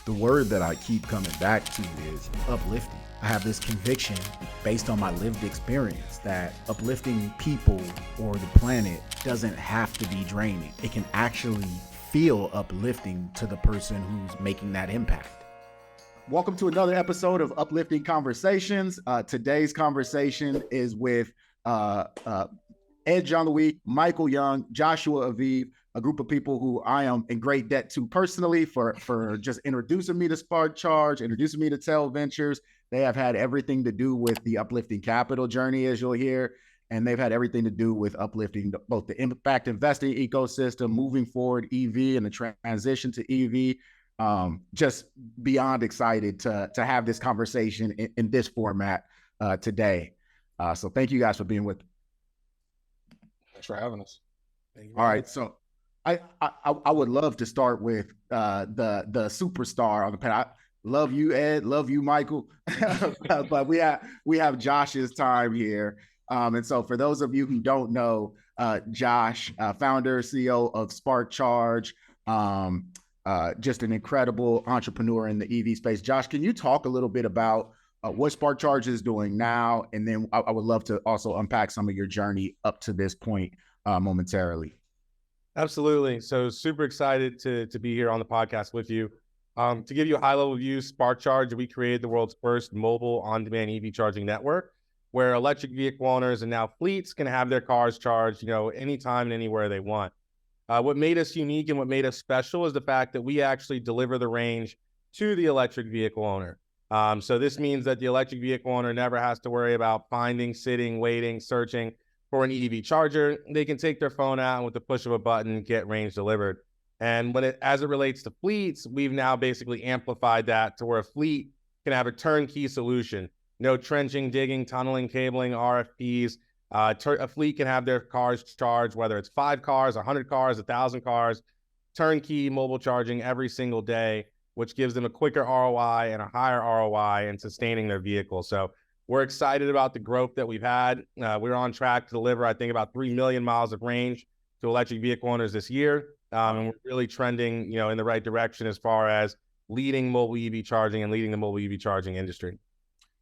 The word that I keep coming back to is uplifting. I have this conviction based on my lived experience that uplifting people or the planet doesn't have to be draining. It can actually feel uplifting to the person who's making that impact. Welcome to another episode of Uplifting Conversations. Today's conversation is with Ed Jean-Louis, Michael Young, Joshua Aviv, a group of people who I am in great debt to personally for just introducing me to SparkCharge, introducing me to Tell Ventures. They have had everything to do with the Uplifting Capital journey, as you'll hear, and they've had everything to do with uplifting both the impact investing ecosystem, moving forward EV and the transition to EV. Just beyond excited to have this conversation in this format today. So thank you guys for being with me. Thanks for having us. All right, so I would love to start with the superstar on the panel. I love you, Ed. Love you, Michael. But we have Josh's time here. And so for those of you who don't know, Josh, founder, CEO of SparkCharge, just an incredible entrepreneur in the EV space. Josh, can you talk a little bit about what SparkCharge is doing now? And then I would love to also unpack some of your journey up to this point momentarily. Absolutely. So super excited to be here on the podcast with you. To give you a high-level view, SparkCharge, we created the world's first mobile on-demand EV charging network where electric vehicle owners and now fleets can have their cars charged, anytime and anywhere they want. What made us unique and what made us special is the fact that we actually deliver the range to the electric vehicle owner. So this means that the electric vehicle owner never has to worry about finding, sitting, waiting, searching for an EV charger. They can take their phone out and with the push of a button, get range delivered. And as it relates to fleets, we've now basically amplified that to where a fleet can have a turnkey solution. No trenching, digging, tunneling, cabling, RFPs. A fleet can have their cars charged, whether it's 5 cars, 100 cars, 1,000 cars, turnkey mobile charging every single day, which gives them a quicker ROI and a higher ROI in sustaining their vehicle. So we're excited about the growth that we've had. We're on track to deliver, I think, about 3 million miles of range to electric vehicle owners this year. And we're really trending, in the right direction as far as leading mobile EV charging and leading the mobile EV charging industry.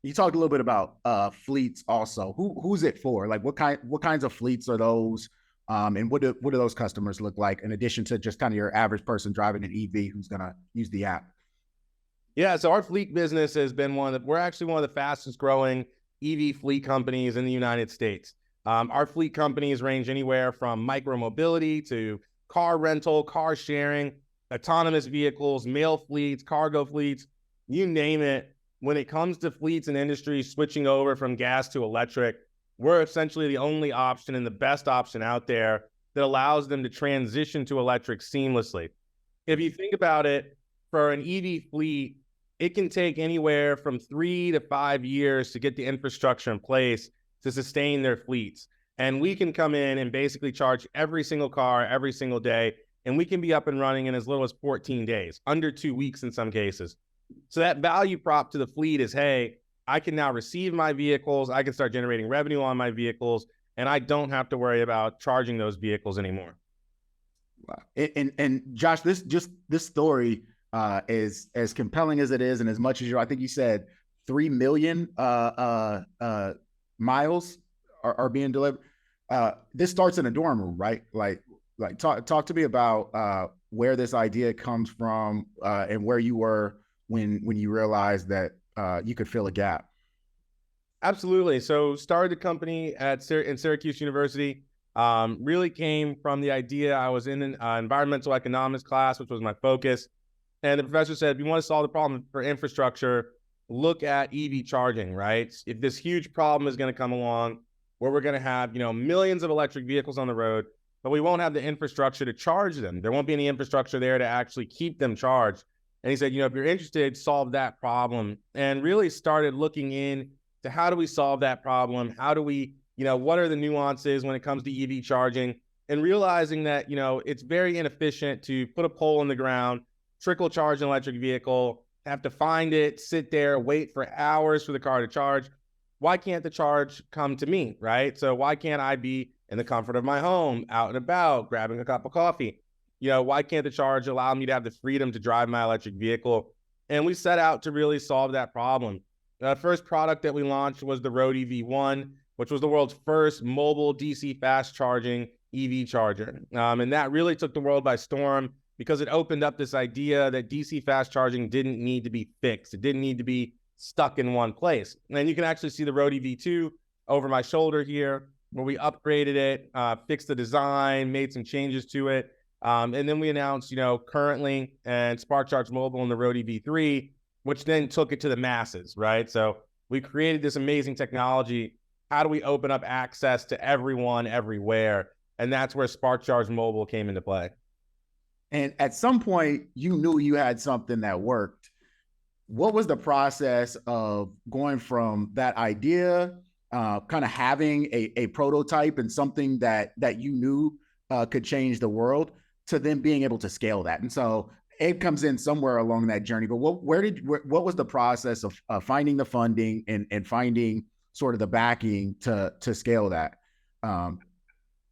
You talked a little bit about fleets also. Who's it for? Like what kinds of fleets are those? And what do those customers look like in addition to just kind of your average person driving an EV who's going to use the app? Yeah, so our fleet business has been we're actually one of the fastest growing EV fleet companies in the United States. Our fleet companies range anywhere from micromobility to car rental, car sharing, autonomous vehicles, mail fleets, cargo fleets, you name it. When it comes to fleets and industries switching over from gas to electric, we're essentially the only option and the best option out there that allows them to transition to electric seamlessly. If you think about it, for an EV fleet, it can take anywhere from 3 to 5 years to get the infrastructure in place to sustain their fleets. And we can come in and basically charge every single car every single day, and we can be up and running in as little as 14 days, under 2 weeks in some cases. So that value prop to the fleet is, hey, I can now receive my vehicles, I can start generating revenue on my vehicles, and I don't have to worry about charging those vehicles anymore. Wow. And Josh, this story is as compelling as it is, and as much as I think you said 3 million miles are being delivered. This starts in a dorm room, right? Like talk to me about where this idea comes from and where you were when you realized that you could fill a gap. Absolutely. So started the company in Syracuse University. Really came from the idea. I was in an environmental economics class, which was my focus. And the professor said, if you want to solve the problem for infrastructure, look at EV charging, right? If this huge problem is going to come along where we're going to have, millions of electric vehicles on the road, but we won't have the infrastructure to charge them. There won't be any infrastructure there to actually keep them charged. And he said, if you're interested, solve that problem. And really started looking in to how do we solve that problem? How do we, what are the nuances when it comes to EV charging? And realizing that, it's very inefficient to put a pole in the ground, trickle charge an electric vehicle, have to find it, sit there, wait for hours for the car to charge. Why can't the charge come to me, right? So why can't I be in the comfort of my home, out and about, grabbing a cup of coffee? Why can't the charge allow me to have the freedom to drive my electric vehicle And we set out to really solve that problem. The first product that we launched was the Rode EV1, which was the world's first mobile DC fast charging EV charger. And that really took the world by storm because it opened up this idea that DC fast charging didn't need to be fixed. It didn't need to be stuck in one place. And you can actually see the Rode EV2 over my shoulder here, where we upgraded it, fixed the design, made some changes to it. And then we announced, currently and SparkCharge Mobile and the Rode EV3, which then took it to the masses, right? So we created this amazing technology. How do we open up access to everyone, everywhere? And that's where SparkCharge Mobile came into play. And at some point, you knew you had something that worked. What was the process of going from that idea, kind of having a prototype and something that you knew could change the world, to then being able to scale that? And so Abe comes in somewhere along that journey. But what was the process of finding the funding and finding sort of the backing to scale that?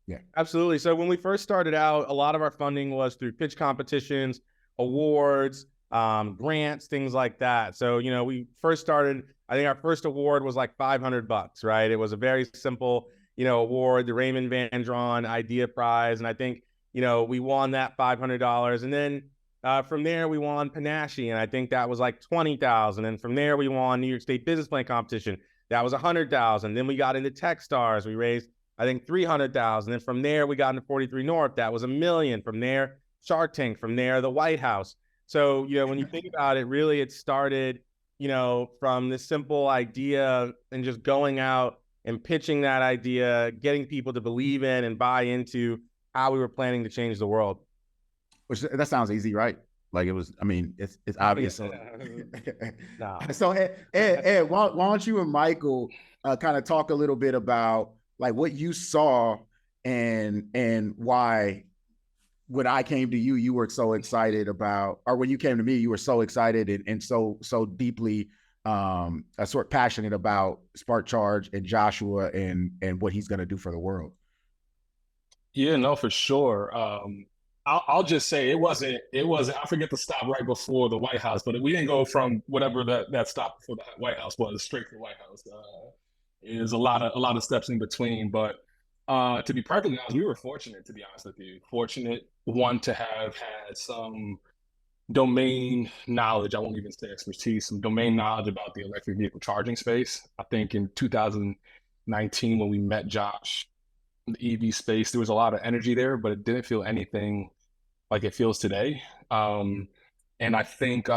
Yeah, absolutely. So when we first started out, a lot of our funding was through pitch competitions, awards, grants, things like that. So, we first started, I think our first award was like $500, right? It was a very simple, award, the Raymond Van Dron Idea Prize. And I think, we won that $500. And then from there, we won Panache. And I think that was like $20,000. And from there, we won New York State Business Plan Competition. That was $100,000. Then we got into Techstars. We raised, I think, $300,000. And from there, we got into 43 North. That was $1 million. From there, Shark Tank. From there, the White House. So, when you think about it, really, it started, from this simple idea and just going out and pitching that idea, getting people to believe in and buy into how we were planning to change the world. Which, that sounds easy, right? Like it was, it's obvious. No. So Ed, why don't you and Michael kind of talk a little bit about like what you saw and why when I came to you, you were so excited about, or when you came to me, you were so excited and so deeply sort of passionate about SparkCharge and Joshua and what he's going to do for the world. Yeah, no, for sure. I'll just say it wasn't, I forget the stop right before the White House, but we didn't go from whatever that stop before the White House was straight to the White House. There's a lot of steps in between, but to be perfectly honest, we were fortunate, to be honest with you. Fortunate, one, to have had some domain knowledge, I won't even say expertise, some domain knowledge about the electric vehicle charging space. I think in 2019, when we met Josh, the EV space, there was a lot of energy there, but it didn't feel anything like it feels today. And I think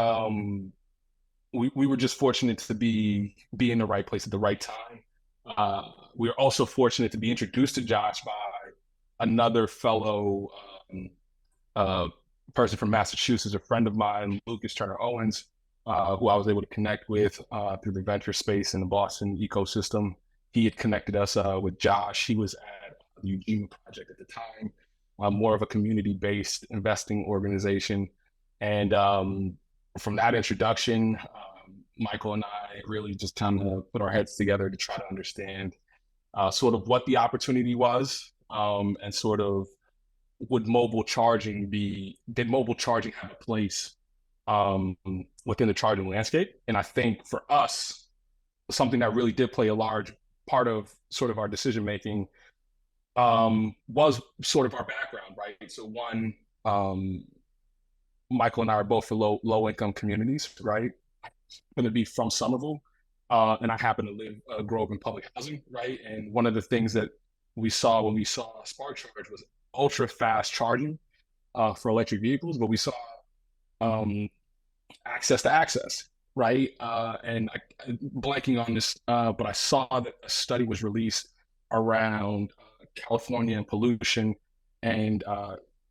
we were just fortunate to be in the right place at the right time. We were also fortunate to be introduced to Josh by another fellow person from Massachusetts, a friend of mine, Lucas Turner Owens, who I was able to connect with through the venture space in the Boston ecosystem. He had connected us with Josh. He was at the Eugene Project at the time, more of a community-based investing organization. And from that introduction, Michael and I really just kind of put our heads together to try to understand sort of what the opportunity was, and sort of did mobile charging have a place within the charging landscape? And I think for us, something that really did play a large part of sort of our decision-making was sort of our background, right? So one, Michael and I are both for low-income communities, right? I'm going to be from Somerville, and I happen to grow up in public housing, right? And one of the things that we saw when we saw SparkCharge was ultra fast charging for electric vehicles, but we saw access to access, right? And I'm blanking on this, but I saw that a study was released around California and pollution and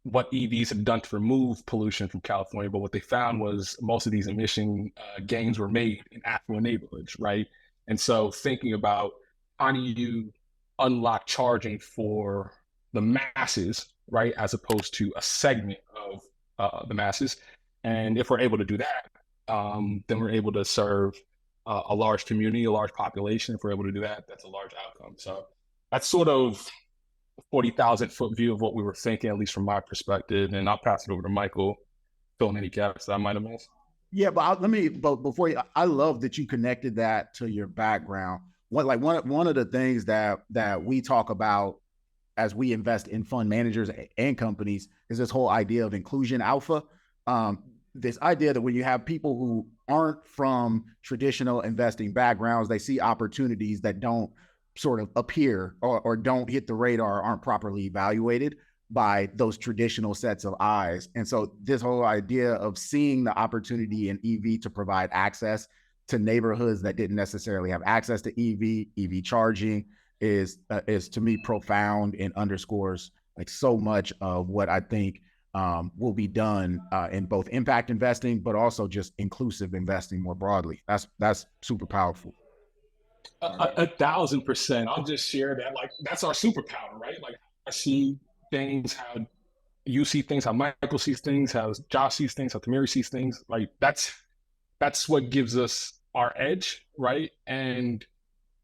what EVs have done to remove pollution from California. But what they found was most of these emission gains were made in affluent neighborhoods, right? And so thinking about how do you unlock charging for the masses, right, as opposed to a segment of the masses. And if we're able to do that, then we're able to serve a large community, a large population. If we're able to do that, that's a large outcome. So that's sort of 40,000 foot view of what we were thinking, at least from my perspective. And I'll pass it over to Michael, fill in any gaps that I might have missed. Yeah, but before you, I love that you connected that to your background. One of the things that we talk about as we invest in fund managers and companies is this whole idea of inclusion alpha. This idea that when you have people who aren't from traditional investing backgrounds, they see opportunities that don't sort of appear or don't hit the radar, aren't properly evaluated by those traditional sets of eyes. And so this whole idea of seeing the opportunity in EV to provide access to neighborhoods that didn't necessarily have access to EV charging is to me profound and underscores like so much of what I think will be done in both impact investing, but also just inclusive investing more broadly. That's super powerful. 1,000%. I'll just share that. Like, that's our superpower, right? Like, I see things how you see things, how Michael sees things, how Josh sees things, how Tamiri sees things. Like, that's what gives us our edge, right? And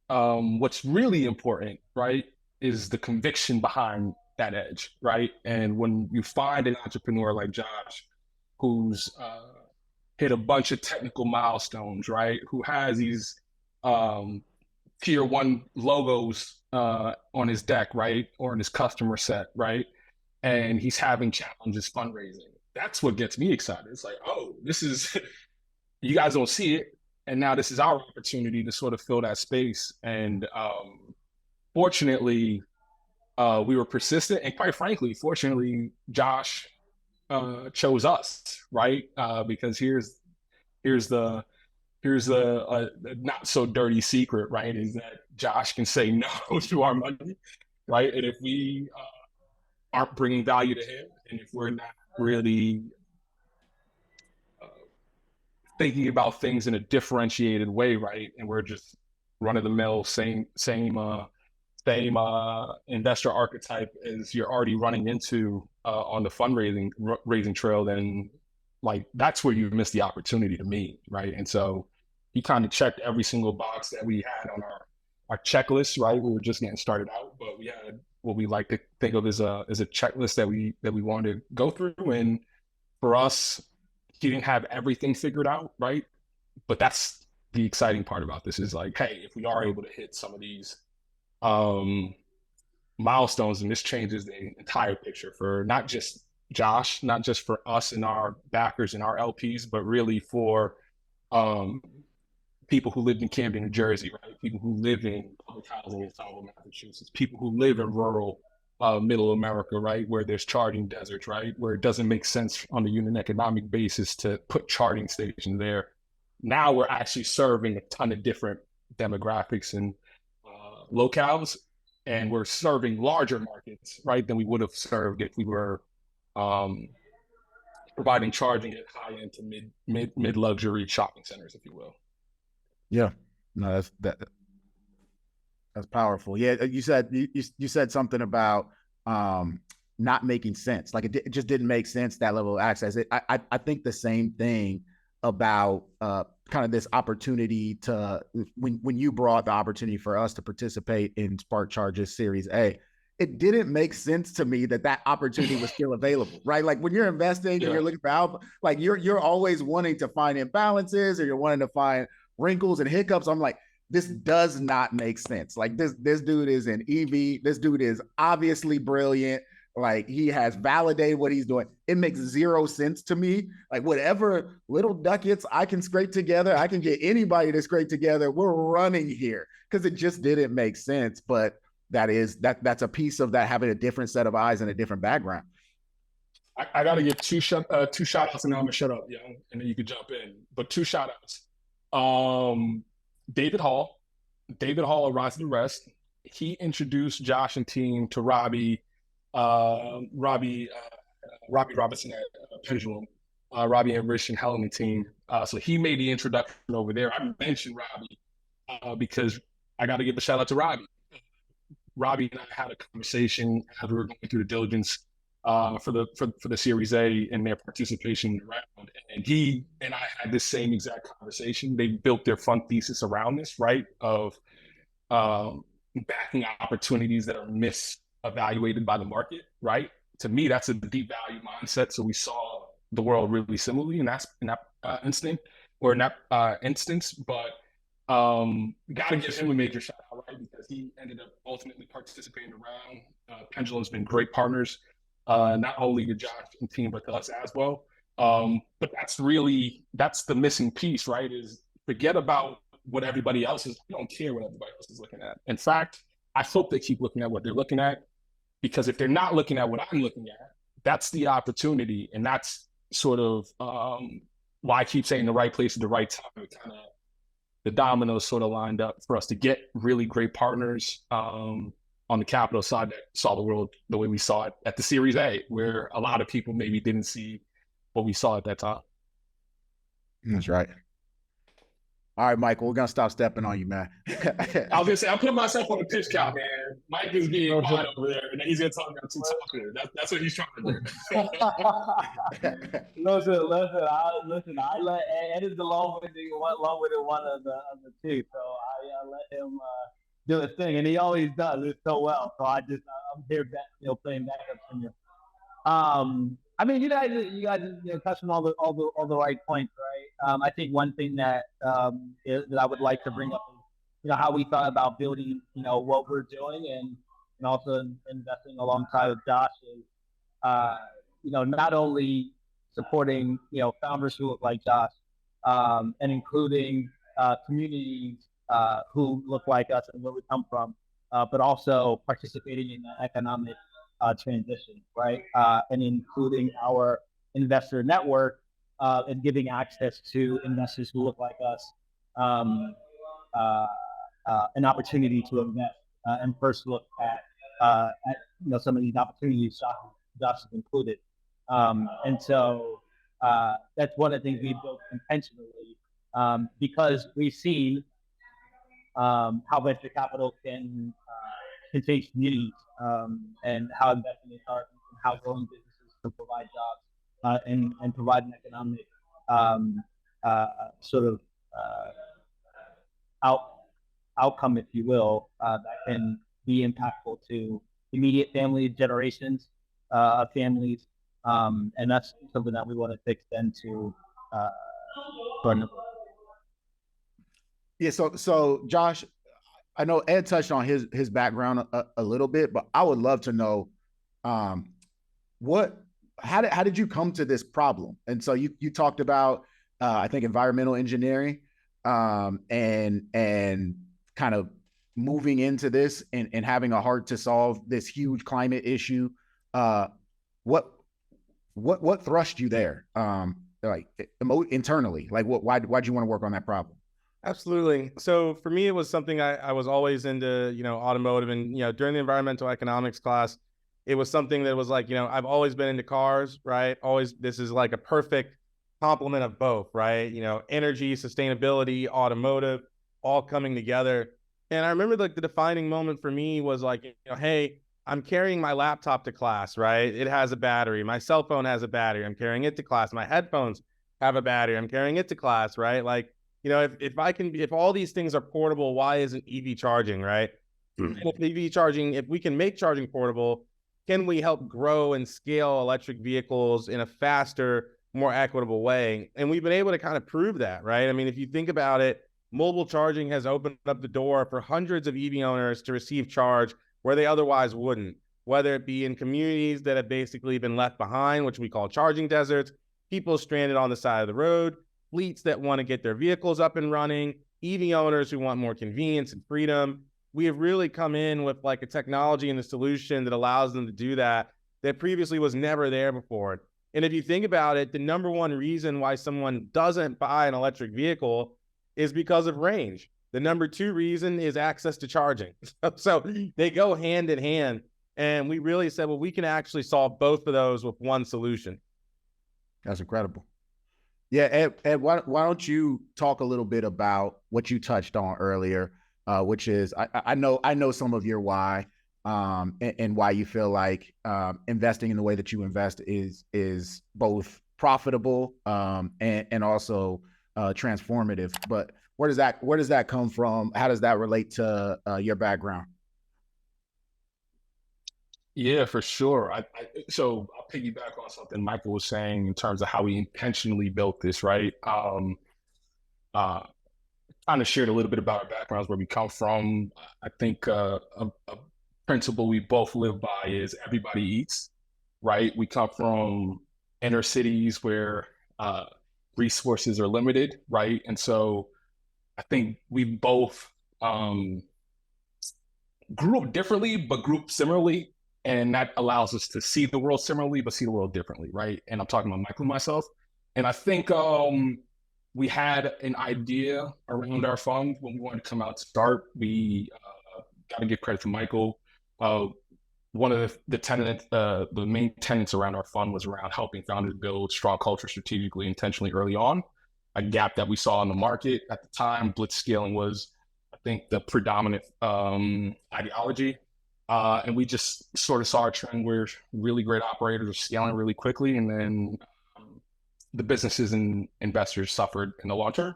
what's really important, right, is the conviction behind that edge, right? And when you find an entrepreneur like Josh, who's hit a bunch of technical milestones, right, who has these tier one logos on his deck, right, or in his customer set, right, and he's having challenges fundraising. That's what gets me excited. It's like, oh, this is you guys don't see it, and now this is our opportunity to sort of fill that space. And fortunately, we were persistent, and quite frankly, fortunately, Josh chose us, right? Because here's the not so dirty secret, right? Is that Josh can say no to our money, right? And if we aren't bringing value to him, and if we're not really thinking about things in a differentiated way, right? And we're just run of the mill, same investor archetype as you're already running into on the raising trail, then like that's where you miss the opportunity to me, right? And so he kind of checked every single box that we had on our checklist, right? We were just getting started out, but we had what we like to think of as a checklist that we wanted to go through. And for us, he didn't have everything figured out, right? But that's the exciting part about this is like, hey, if we are able to hit some of these milestones, and this changes the entire picture for not just Josh, not just for us and our backers and our LPs, but really for people who lived in Camden, New Jersey, right? People who live in public housing in Southern Massachusetts, people who live in rural middle America, right? Where there's charging deserts, right? Where it doesn't make sense on the unit economic basis to put charging stations there. Now we're actually serving a ton of different demographics and locales, and we're serving larger markets, right, than we would have served if we were providing charging at high end to mid luxury shopping centers, if you will. Yeah, no, that's powerful. Yeah, you said something about not making sense. Like it just didn't make sense, that level of access. I think the same thing about kind of this opportunity to when you brought the opportunity for us to participate in SparkCharge's Series A. It didn't make sense to me that opportunity was still available, right? Like when you're investing and you're looking for alpha, like you're always wanting to find imbalances or you're wanting to find wrinkles and hiccups. I'm like, this does not make sense. Like this dude is an EV. This dude is obviously brilliant. Like he has validated what he's doing. It makes zero sense to me. Like whatever little ducats I can scrape together, I can get anybody to scrape together. We're running here because it just didn't make sense. But that's a piece of that, having a different set of eyes and a different background. I got to give two shout outs, and then I'm gonna shut up, and then you can jump in. But two shout outs. David Hall of Rise to the Rest. He introduced Josh and team to Robbie Robinson at Pendulum, Robbie and Rich and Helen and team. So he made the introduction over there. I mentioned Robbie because I got to give a shout out to Robbie. Robbie and I had a conversation as we were going through the diligence for the Series A and their participation round. And he and I had this same exact conversation. They built their fund thesis around this, right? Of backing opportunities that are misevaluated by the market, right? To me, that's a deep value mindset. So we saw the world really similarly in that instance. But got to give him a major shout out, right? Because he ended up ultimately participating around. Pendulum's been great partners, not only to Josh and team, but to us as well. But that's the missing piece, right? Is forget about what everybody else is. I don't care what everybody else is looking at. In fact, I hope they keep looking at what they're looking at, because if they're not looking at what I'm looking at, that's the opportunity. And that's sort of why I keep saying the right place at the right time. Kind of the dominoes sort of lined up for us to get really great partners on the capital side that saw the world the way we saw it at the Series A, where a lot of people maybe didn't see what we saw at that time. That's right. All right, Michael, we're gonna stop stepping on you, man. I was gonna say, I'm putting myself on the pitch count, man. Mike is being quiet over there, and he's gonna talk about two talkers. That's what he's trying to do. Listen. I let Ed is the long-winded one of the two, so I let him do his thing, and he always does it so well. So I'm here, playing backup singer. I mean, you guys, touched on all the right points, right? I think one thing that that I would like to bring up is, how we thought about building, what we're doing, and also investing alongside with Josh is, not only supporting, founders who look like Josh, and including communities who look like us and where we come from, but also participating in the economic transition, right? And including our investor network and giving access to investors who look like us an opportunity to invest and first look at some of these opportunities Josh has included. And so that's one of the things we built intentionally because we've seen how venture capital can change communities and how investment are and how growing businesses can provide jobs and provide an economic outcome, if you will, that can be impactful to immediate family generations of families. And that's something that we want to extend to Yeah. So Josh, I know Ed touched on his background a little bit, but I would love to know how did you come to this problem? And so you talked about I think environmental engineering and kind of moving into this and having a heart to solve this huge climate issue. What thrust you there? Like internally, like why'd you want to work on that problem? Absolutely. So for me, it was something I was always into, automotive, and, during the environmental economics class, it was something that was like, I've always been into cars, right? This is like a perfect complement of both, right? Energy, sustainability, automotive, all coming together. And I remember like the defining moment for me was like, hey, I'm carrying my laptop to class, right? It has a battery. My cell phone has a battery. I'm carrying it to class. My headphones have a battery. I'm carrying it to class, right? Like, if all these things are portable, why isn't EV charging, right? And if we can make charging portable, can we help grow and scale electric vehicles in a faster, more equitable way? And we've been able to kind of prove that, right? I mean, if you think about it, mobile charging has opened up the door for hundreds of EV owners to receive charge where they otherwise wouldn't, whether it be in communities that have basically been left behind, which we call charging deserts, people stranded on the side of the road, fleets that want to get their vehicles up and running, EV owners who want more convenience and freedom. We have really come in with like a technology and a solution that allows them to do that previously was never there before. And if you think about it, the number one reason why someone doesn't buy an electric vehicle is because of range. The number two reason is access to charging. So they go hand in hand. And we really said, well, we can actually solve both of those with one solution. That's incredible. Yeah, Ed, why don't you talk a little bit about what you touched on earlier, which is I know some of your why, and why you feel like investing in the way that you invest is both profitable and also transformative. But where does that come from? How does that relate to your background? Yeah, for sure. So I'll piggyback on something Michael was saying in terms of how we intentionally built this, right? Uh, Kind of shared a little bit about our backgrounds, where we come from. I think a principle we both live by is everybody eats, right? We come from inner cities where uh, resources are limited, right? And so I think we both um, grew up differently, but grew up similarly. And that allows us to see the world similarly, but see the world differently, right? And I'm talking about Michael and myself. And I think we had an idea around our fund when we wanted to come out to start. We got to give credit to Michael. One of the main tenets around our fund was around helping founders build strong culture strategically, intentionally early on. A gap that we saw in the market at the time. Blitz scaling was, I think, the predominant ideology. And we just sort of saw a trend where really great operators are scaling really quickly, and then the businesses and investors suffered in the long term.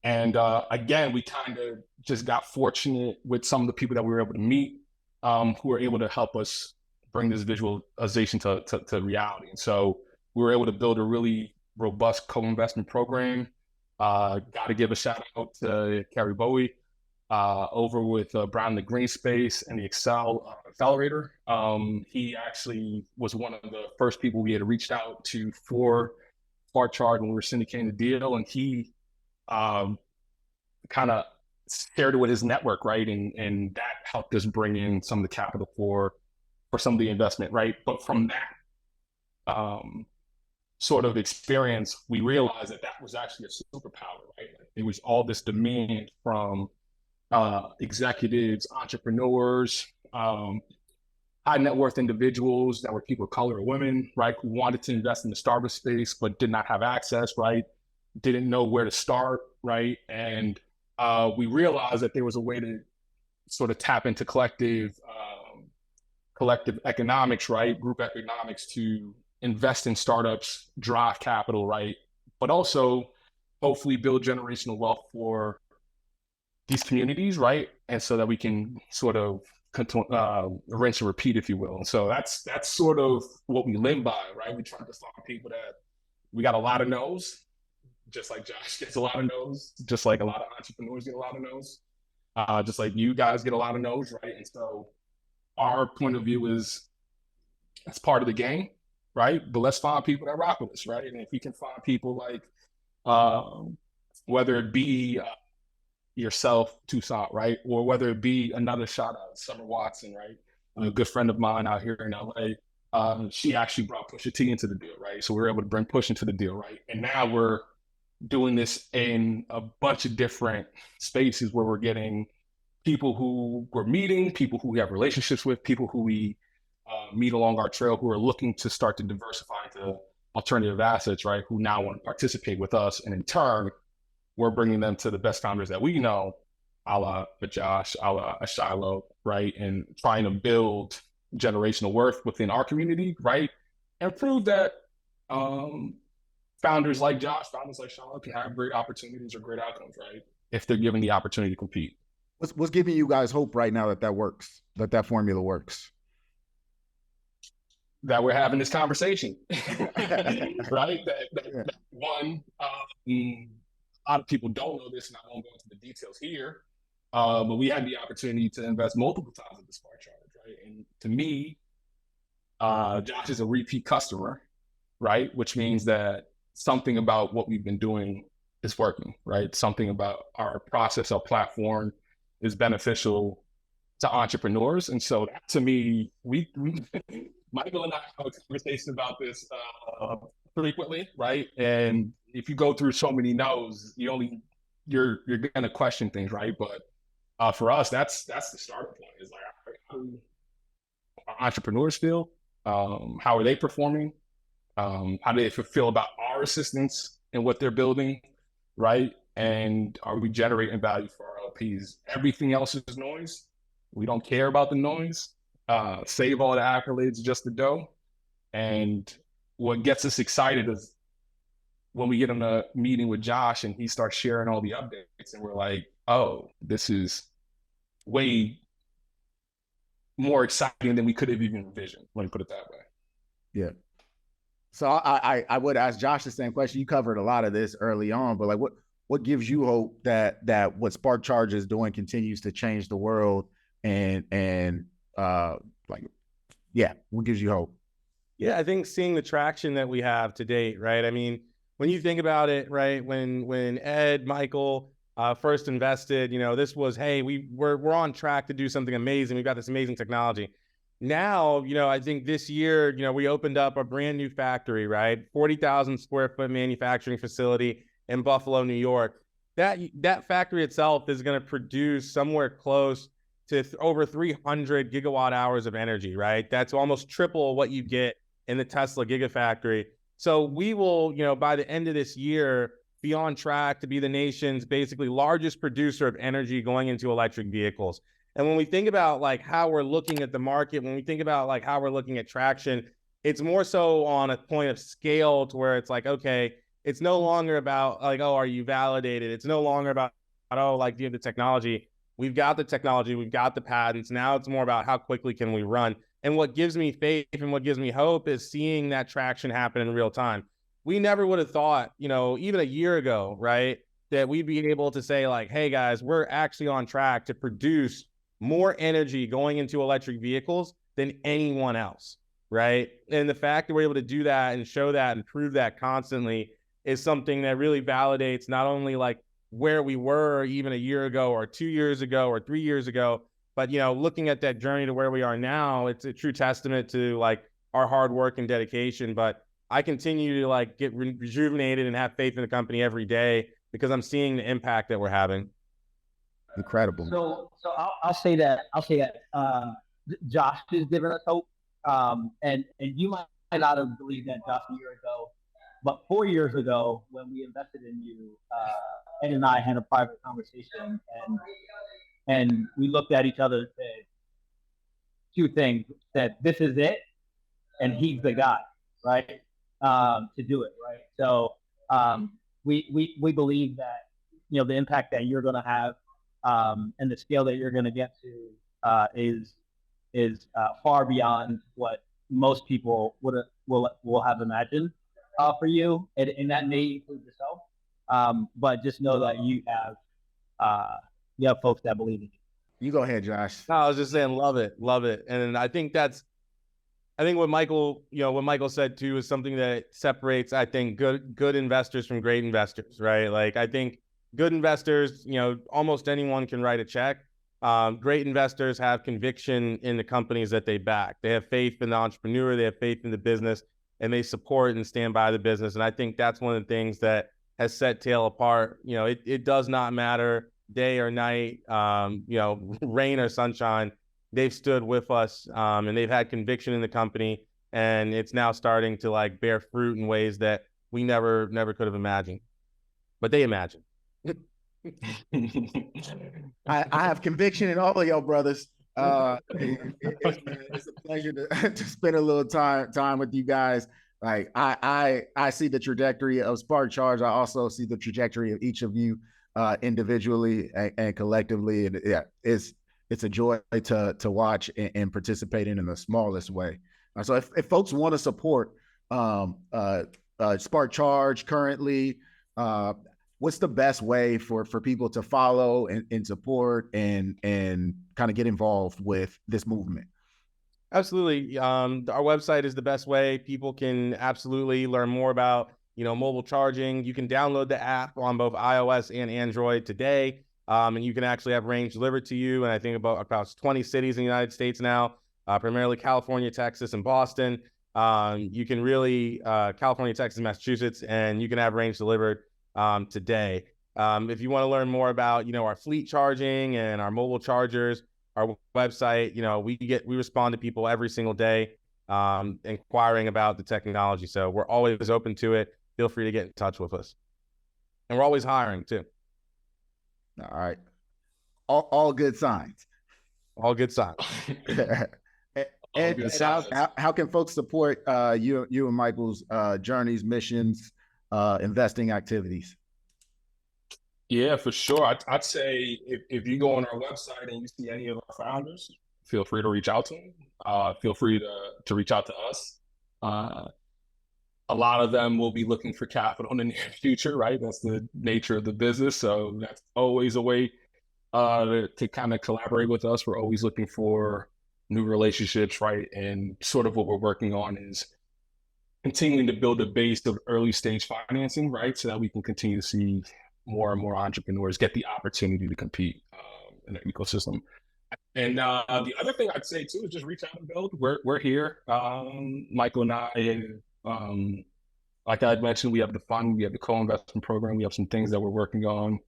And again, we kind of just got fortunate with some of the people that we were able to meet, who were able to help us bring this visualization to reality. And so we were able to build a really robust co-investment program. Got to give a shout out to Carrie Bowie over with Brown in the Green Space and the Excel Accelerator. He actually was one of the first people we had reached out to for SparkCharge when we were syndicating the deal, and he kind of shared it with his network, right? And that helped us bring in some of the capital for some of the investment, right? But from that sort of experience, we realized that that was actually a superpower, right? There was all this demand from executives, entrepreneurs, high net worth individuals that were people of color or women, right, who wanted to invest in the startup space but did not have access, right, didn't know where to start, right, and we realized that there was a way to sort of tap into collective economics, right, group economics, to invest in startups, drive capital, right, but also hopefully build generational wealth for these communities, right, and so that we can sort of rinse and repeat, if you will. And so that's sort of what we live by, right? We try to find people that we got a lot of no's, just like Josh gets a lot of no's, just like a lot of entrepreneurs get a lot of no's, just like you guys get a lot of no's, right? And so our point of view is that's part of the game, right? But let's find people that rock with us, right? And if we can find people like, whether it be yourself, Toussaint, right? Or whether it be another shout out, Summer Watson, right? A good friend of mine out here in LA. She actually brought Pusha T into the deal, right? So we were able to bring Push into the deal, right? And now we're doing this in a bunch of different spaces where we're getting people who we're meeting, people who we have relationships with, people who we meet along our trail who are looking to start to diversify into alternative assets, right? Who now want to participate with us. And in turn, we're bringing them to the best founders that we know, a la a Josh, a la a Shiloh, right? And trying to build generational worth within our community, right? And prove that founders like Josh, founders like Shiloh can have great opportunities or great outcomes, right? If they're given the opportunity to compete. What's giving you guys hope right now that works, that formula works? That we're having this conversation, right? That one, a lot of people don't know this, and I won't go into the details here, but we had the opportunity to invest multiple times at the SparkCharge, right? And to me, Josh is a repeat customer, right? Which means that something about what we've been doing is working, right? Something about our process, our platform is beneficial to entrepreneurs. And so that, to me, we Michael and I have a conversation about this frequently, right? And if you go through so many no's, you're gonna question things, right? But for us, that's the starting point. Is like, how do entrepreneurs feel? How are they performing? How do they feel about our assistance and what they're building, right? And are we generating value for our LPs? Everything else is noise. We don't care about the noise. Save all the accolades, just the dough. And what gets us excited is when we get in a meeting with Josh and he starts sharing all the updates, and we're like, oh, this is way more exciting than we could have even envisioned. Let me put it that way. Yeah. So I would ask Josh the same question. You covered a lot of this early on, but like what gives you hope that what SparkCharge is doing continues to change the world and what gives you hope? Yeah, I think seeing the traction that we have to date, right? I mean, when you think about it, right, when Ed, Michael first invested, this was, hey, we're on track to do something amazing. We've got this amazing technology. Now, I think this year, we opened up a brand new factory, right? 40,000 square foot manufacturing facility in Buffalo, New York. That factory itself is going to produce somewhere close to over 300 gigawatt hours of energy, right? That's almost triple what you get in the Tesla Gigafactory. So we will, by the end of this year, be on track to be the nation's basically largest producer of energy going into electric vehicles. And when we think about like how we're looking at the market, when we think about like how we're looking at traction, it's more so on a point of scale to where it's like, okay, it's no longer about like, oh, are you validated? It's no longer about, oh, like, do you have the technology? We've got the technology, we've got the patents. Now it's more about how quickly can we run. And what gives me faith and what gives me hope is seeing that traction happen in real time. We never would have thought, even a year ago, right, that we'd be able to say like, hey guys, we're actually on track to produce more energy going into electric vehicles than anyone else, right? And the fact that we're able to do that and show that and prove that constantly is something that really validates not only like where we were even a year ago or 2 years ago or 3 years ago, but, looking at that journey to where we are now, it's a true testament to like our hard work and dedication. But I continue to like get rejuvenated and have faith in the company every day because I'm seeing the impact that we're having. Incredible. So I'll say that Josh is giving us hope. And you might not have believed that Josh a year ago, but 4 years ago when we invested in you, Ed and I had a private conversation and we looked at each other and said two things: that this is it, and he's the guy, right? To do it, right? So we believe that the impact that you're going to have and the scale that you're going to get to is far beyond what most people will have imagined for you, and that may include yourself. But just know that you have folks that believe in you. You go ahead, Josh. No, I was just saying, love it. And I think what Michael said too is something that separates, I think, good investors from great investors, right? Like I think good investors, almost anyone can write a check. Great investors have conviction in the companies that they back. They have faith in the entrepreneur, they have faith in the business, and they support and stand by the business. And I think that's one of the things that has set Tail apart. It does not matter day or night, rain or sunshine. They've stood with us and they've had conviction in the company, and it's now starting to like bear fruit in ways that we never could have imagined, but they imagined. I have conviction in all of y'all brothers. It's a pleasure to spend a little time with you guys. Like I see the trajectory of SparkCharge. I also see the trajectory of each of you individually and collectively. And yeah, it's a joy to watch and participate in the smallest way. So if folks want to support SparkCharge currently, what's the best way for people to follow and support and kind of get involved with this movement? Absolutely. Our website is the best way. People can absolutely learn more about, mobile charging. You can download the app on both iOS and Android today. And you can actually have range delivered to you. And I think about 20 cities in the United States now, primarily California, Texas, and Boston. You can really, California, Texas, Massachusetts, and you can have range delivered today. If you want to learn more about, our fleet charging and our mobile chargers, our website, we respond to people every single day, inquiring about the technology. So we're always open to it. Feel free to get in touch with us. And we're always hiring too. All right. All good signs. All good signs. And how can folks support you and Michael's journeys, missions, investing activities? Yeah, for sure. I'd say if you go on our website and you see any of our founders, feel free to reach out to them. Feel free to reach out to us. A lot of them will be looking for capital in the near future, right? That's the nature of the business. So that's always a way to kind of collaborate with us. We're always looking for new relationships, right? And sort of what we're working on is continuing to build a base of early stage financing, right? So that we can continue to see more and more entrepreneurs get the opportunity to compete in the ecosystem. And the other thing I'd say too is just reach out and build. We're here. Michael and I, like I had mentioned, we have the fund, we have the co-investment program, we have some things that we're working on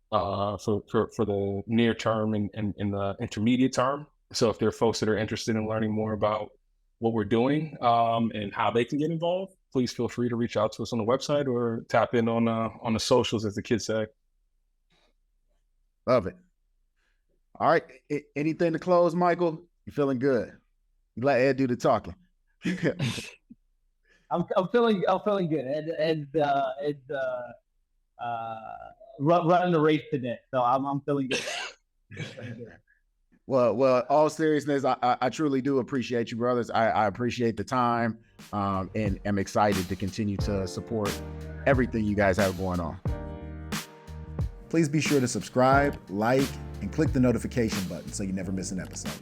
for the near term and in the intermediate term. So if there are folks that are interested in learning more about what we're doing and how they can get involved, please feel free to reach out to us on the website or tap in on the socials, as the kids say. Love it. All right. Anything to close, Michael? You feeling good? You let Ed do the talking. I'm feeling good. And running the race today, so I'm feeling good. Well, all seriousness, I truly do appreciate you, brothers. I appreciate the time, and am excited to continue to support everything you guys have going on. Please be sure to subscribe, like, and click the notification button so you never miss an episode.